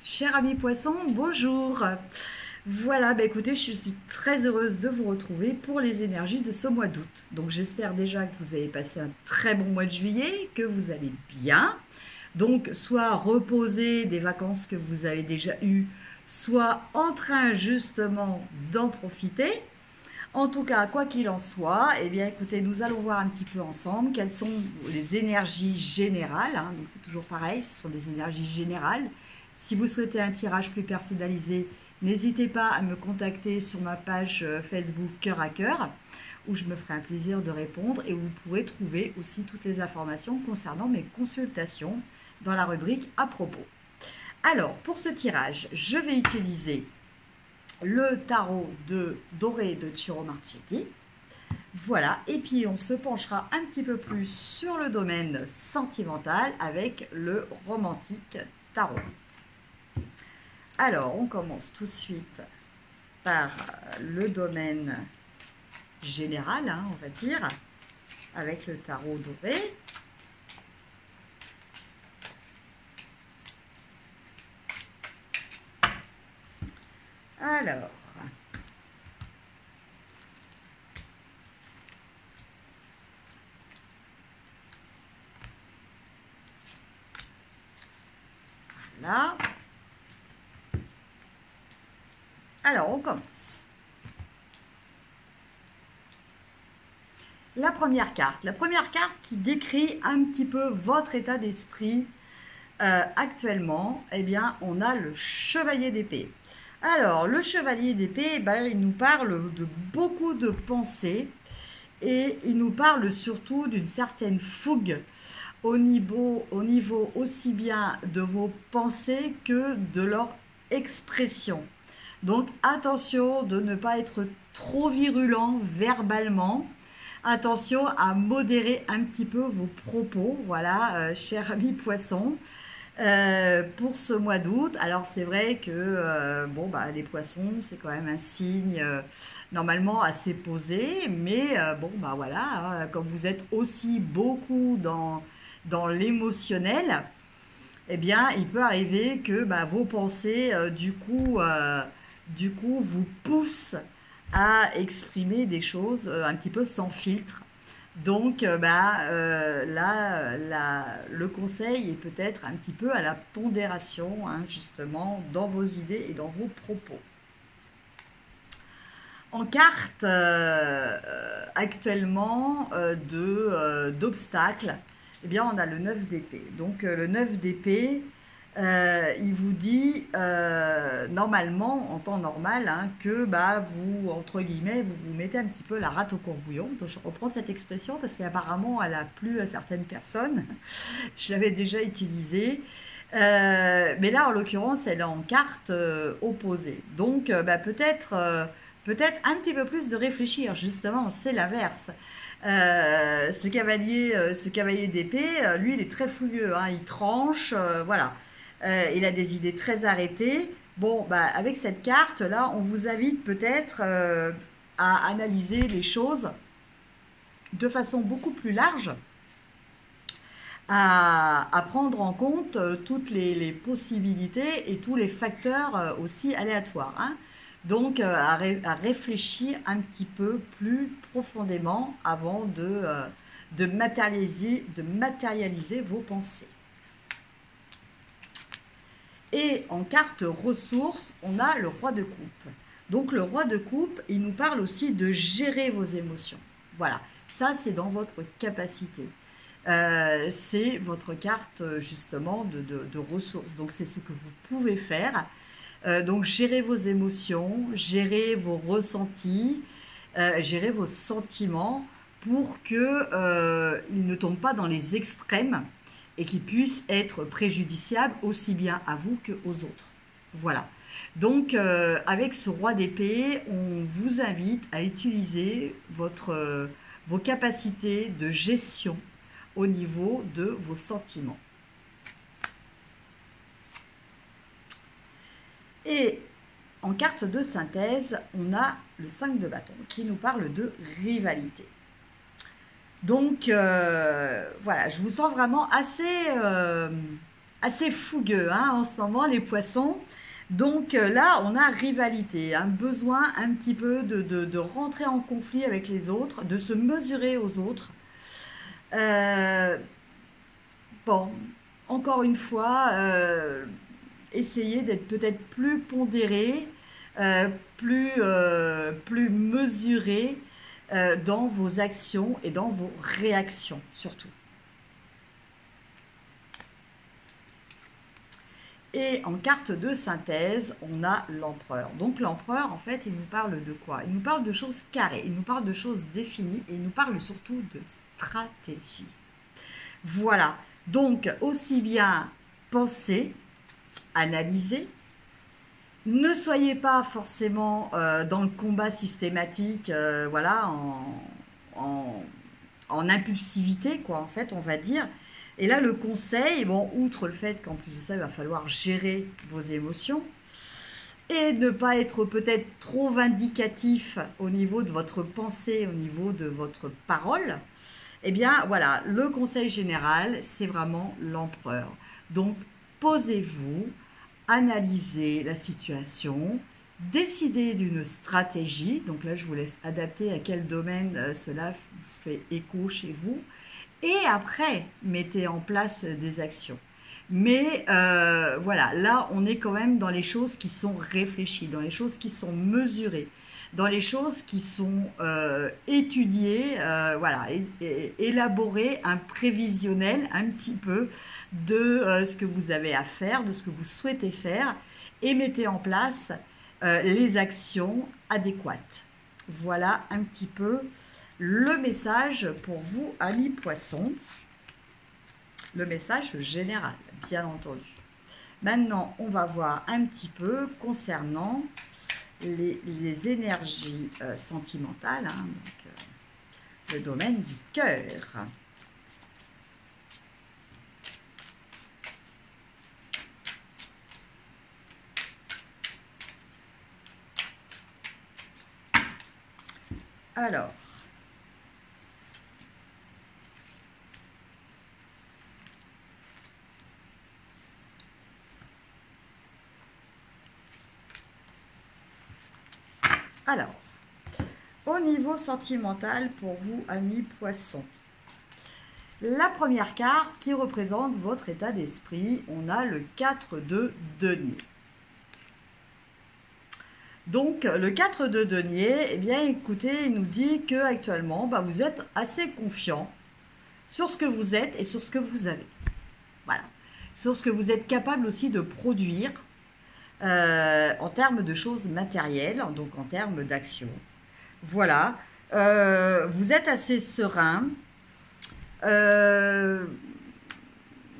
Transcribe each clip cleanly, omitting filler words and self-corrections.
Cher ami poisson, bonjour. Voilà, bah écoutez, je suis très heureuse de vous retrouver pour les énergies de ce mois d'août. Donc j'espère déjà que vous avez passé un très bon mois de juillet, que vous allez bien. Donc soit reposer des vacances que vous avez déjà eues, soit en train justement d'en profiter. En tout cas, quoi qu'il en soit, eh bien écoutez, nous allons voir un petit peu ensemble quelles sont les énergies générales, hein. Donc c'est toujours pareil, ce sont des énergies générales. Si vous souhaitez un tirage plus personnalisé, n'hésitez pas à me contacter sur ma page Facebook Cœur à Cœur, où je me ferai un plaisir de répondre et où vous pourrez trouver aussi toutes les informations concernant mes consultations dans la rubrique à propos. Alors, pour ce tirage, je vais utiliser le tarot de Doré de Ciro Marchetti. Voilà, et puis on se penchera un petit peu plus sur le domaine sentimental avec le romantique tarot. Alors, on commence tout de suite par le domaine général, hein, on va dire, avec le tarot doré. Alors, là. Alors, on commence. La première carte qui décrit un petit peu votre état d'esprit actuellement, eh bien, on a le chevalier d'épée. Alors, le chevalier d'épée, il nous parle de beaucoup de pensées et il nous parle surtout d'une certaine fougue au niveau aussi bien de vos pensées que de leur expression. Donc, attention de ne pas être trop virulent verbalement. Attention à modérer un petit peu vos propos, voilà, cher ami poisson. Pour ce mois d'août, alors c'est vrai que les poissons, c'est quand même un signe normalement assez posé, mais voilà, hein, comme vous êtes aussi beaucoup dans l'émotionnel, eh bien, il peut arriver que vos pensées, du coup, vous poussent à exprimer des choses un petit peu sans filtre. Donc, le conseil est peut-être un petit peu à la pondération, hein, justement, dans vos idées et dans vos propos. En carte, actuellement, d'obstacles, eh bien, on a le 9 d'épée. Donc, le 9 d'épée, il vous dit, normalement, en temps normal, hein, que vous, entre guillemets, vous mettez un petit peu la rate au courbouillon. Donc, je reprends cette expression parce qu'apparemment, elle a plu à certaines personnes. Je l'avais déjà utilisée. Mais là, en l'occurrence, elle est en carte opposée. Donc, peut-être un petit peu plus de réfléchir, justement, c'est l'inverse. Ce cavalier d'épée, lui, il est très fougueux, hein, il tranche, voilà. Il a des idées très arrêtées. Bon, avec cette carte-là, on vous invite peut-être à analyser les choses de façon beaucoup plus large, à prendre en compte toutes les possibilités et tous les facteurs aussi aléatoires, hein. Donc, à réfléchir un petit peu plus profondément avant de matérialiser vos pensées. Et en carte ressources, on a le roi de coupe. Donc, le roi de coupe, il nous parle aussi de gérer vos émotions. Voilà, ça, c'est dans votre capacité. C'est votre carte, justement, de ressources. Donc, c'est ce que vous pouvez faire. Donc, gérez vos émotions, gérez vos ressentis, gérez vos sentiments pour qu'ils ne tombent pas dans les extrêmes et qu'ils puissent être préjudiciables aussi bien à vous qu'aux autres. Voilà. Donc, avec ce roi d'épée, on vous invite à utiliser vos capacités de gestion au niveau de vos sentiments. Et en carte de synthèse, on a le 5 de bâton qui nous parle de rivalité. Donc, voilà, je vous sens vraiment assez assez fougueux hein, en ce moment, les poissons. Donc là, on a rivalité, un besoin un petit peu de rentrer en conflit avec les autres, de se mesurer aux autres. Bon, encore une fois, essayez d'être peut-être plus pondéré, plus mesuré dans vos actions et dans vos réactions surtout. Et en carte de synthèse, on a l'empereur. Donc l'empereur, en fait, il nous parle de quoi? Il nous parle de choses carrées, il nous parle de choses définies et il nous parle surtout de stratégie. Voilà, donc aussi bien penser, analyser. Ne soyez pas forcément dans le combat systématique, voilà, en impulsivité, quoi, en fait, on va dire. Et là, le conseil, bon, outre le fait qu'en plus de ça, il va falloir gérer vos émotions et ne pas être peut-être trop vindicatif au niveau de votre pensée, au niveau de votre parole, eh bien, voilà, le conseil général, c'est vraiment l'empereur. Donc, posez-vous, analysez la situation, décidez d'une stratégie. Donc là, je vous laisse adapter à quel domaine cela fait écho chez vous. Et après, mettez en place des actions. Mais voilà, là, on est quand même dans les choses qui sont réfléchies, dans les choses qui sont mesurées, dans les choses qui sont étudiées, voilà, élaborer un prévisionnel un petit peu de ce que vous avez à faire, de ce que vous souhaitez faire, et mettez en place les actions adéquates. Voilà un petit peu le message pour vous, amis poissons, le message général, bien entendu. Maintenant, on va voir un petit peu concernant les énergies sentimentales, hein, donc, le domaine du cœur. Alors, au niveau sentimental pour vous, amis poissons, la première carte qui représente votre état d'esprit, on a le 4 de denier. Donc, le 4 de denier, eh bien, écoutez, il nous dit qu'actuellement, bah, vous êtes assez confiant sur ce que vous êtes et sur ce que vous avez. Voilà. Sur ce que vous êtes capable aussi de produire en termes de choses matérielles, donc en termes d'action. Voilà. Vous êtes assez serein.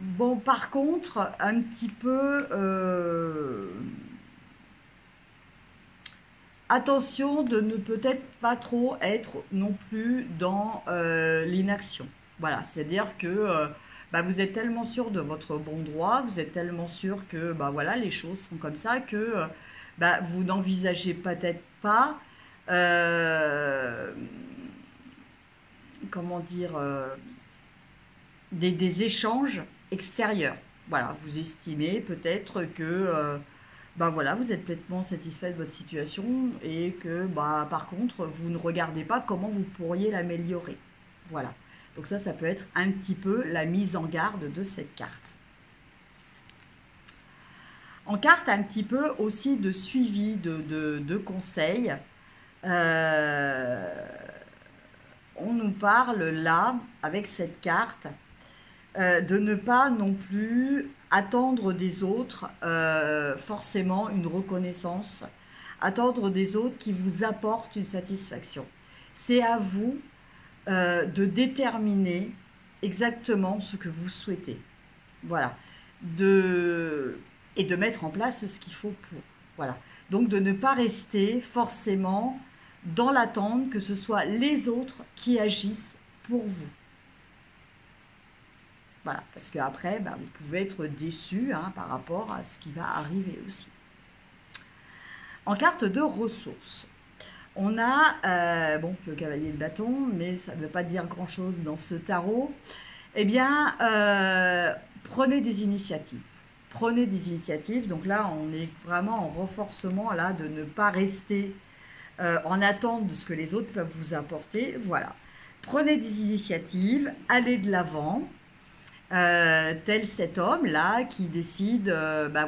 Bon, par contre, un petit peu... attention de ne peut-être pas trop être non plus dans l'inaction. Voilà, c'est-à-dire que bah, vous êtes tellement sûr de votre bon droit, vous êtes tellement sûr que bah, voilà, les choses sont comme ça, que bah, vous n'envisagez peut-être pas, comment dire, des échanges extérieurs. Voilà, vous estimez peut-être que... ben voilà, vous êtes pleinement satisfait de votre situation et que bah, par contre, vous ne regardez pas comment vous pourriez l'améliorer. Voilà. Donc ça peut être un petit peu la mise en garde de cette carte. En carte, un petit peu aussi de suivi, de conseils. On nous parle là, avec cette carte, de ne pas non plus attendre des autres forcément une reconnaissance, attendre des autres qui vous apportent une satisfaction. C'est à vous de déterminer exactement ce que vous souhaitez. Voilà. Et de mettre en place ce qu'il faut pour. Voilà. Donc de ne pas rester forcément dans l'attente que ce soit les autres qui agissent pour vous. Voilà, parce qu'après, bah, vous pouvez être déçu hein, par rapport à ce qui va arriver aussi. En carte de ressources, on a bon, le cavalier de bâton, mais ça ne veut pas dire grand-chose dans ce tarot. Eh bien, prenez des initiatives. prenez des initiatives. Donc là, on est vraiment en renforcement là de ne pas rester en attente de ce que les autres peuvent vous apporter. Voilà. Prenez des initiatives, allez de l'avant. Tel cet homme-là qui décide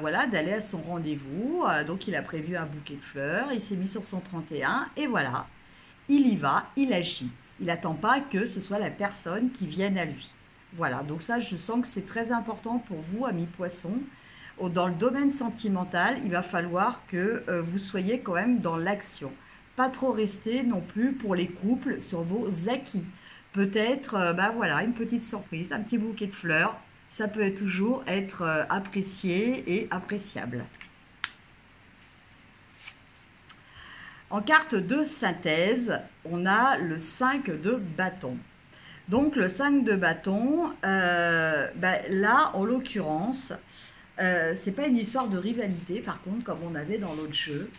voilà, d'aller à son rendez-vous. Donc il a prévu un bouquet de fleurs, il s'est mis sur son 31 et voilà, il y va, il agit. Il n'attend pas que ce soit la personne qui vienne à lui. Voilà, donc ça je sens que c'est très important pour vous, amis poissons. Dans le domaine sentimental, il va falloir que vous soyez quand même dans l'action. Pas trop rester non plus pour les couples sur vos acquis. Peut-être, voilà, une petite surprise, un petit bouquet de fleurs, ça peut toujours être apprécié et appréciable. En carte de synthèse, on a le 5 de bâton. Donc le 5 de bâton, là, en l'occurrence, c'est pas une histoire de rivalité, par contre, comme on avait dans l'autre jeu.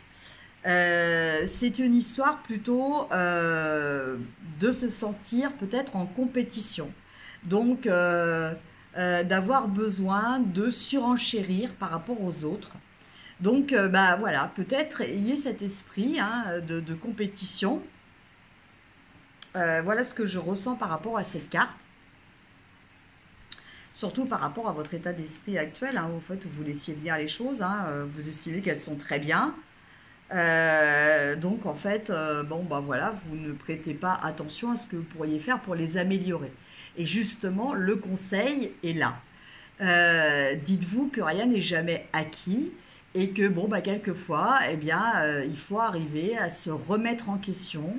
C'est une histoire plutôt de se sentir peut-être en compétition. Donc, d'avoir besoin de surenchérir par rapport aux autres. Donc, voilà, peut-être ayez cet esprit de compétition. Voilà ce que je ressens par rapport à cette carte. Surtout par rapport à votre état d'esprit actuel. En fait, vous laissiez venir les choses. Vous estimez qu'elles sont très bien. Donc en fait, voilà, vous ne prêtez pas attention à ce que vous pourriez faire pour les améliorer. Et justement, le conseil est là. Dites-vous que rien n'est jamais acquis et que quelquefois, il faut arriver à se remettre en question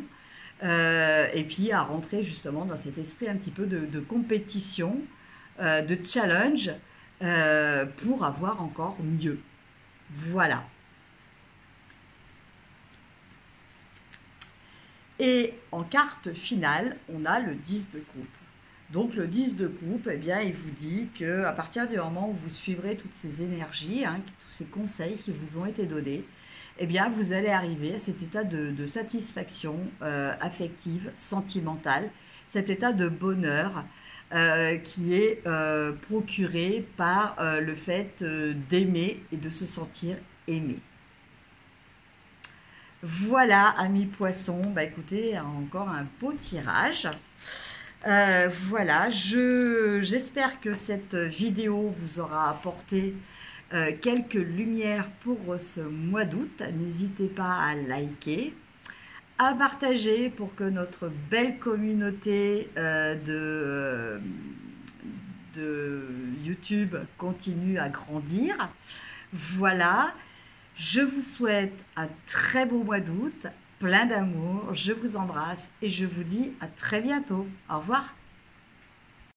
et puis à rentrer justement dans cet esprit un petit peu de compétition, de challenge pour avoir encore mieux. Voilà. Et en carte finale, on a le 10 de coupe. Donc le 10 de coupe, il vous dit qu'à partir du moment où vous suivrez toutes ces énergies, tous ces conseils qui vous ont été donnés, vous allez arriver à cet état de satisfaction affective, sentimentale, cet état de bonheur qui est procuré par le fait d'aimer et de se sentir aimé. Voilà, amis poissons, écoutez, encore un beau tirage. Voilà, j'espère que cette vidéo vous aura apporté quelques lumières pour ce mois d'août. N'hésitez pas à liker, à partager pour que notre belle communauté de YouTube continue à grandir. Voilà. Je vous souhaite un très beau mois d'août, plein d'amour, je vous embrasse et je vous dis à très bientôt. Au revoir.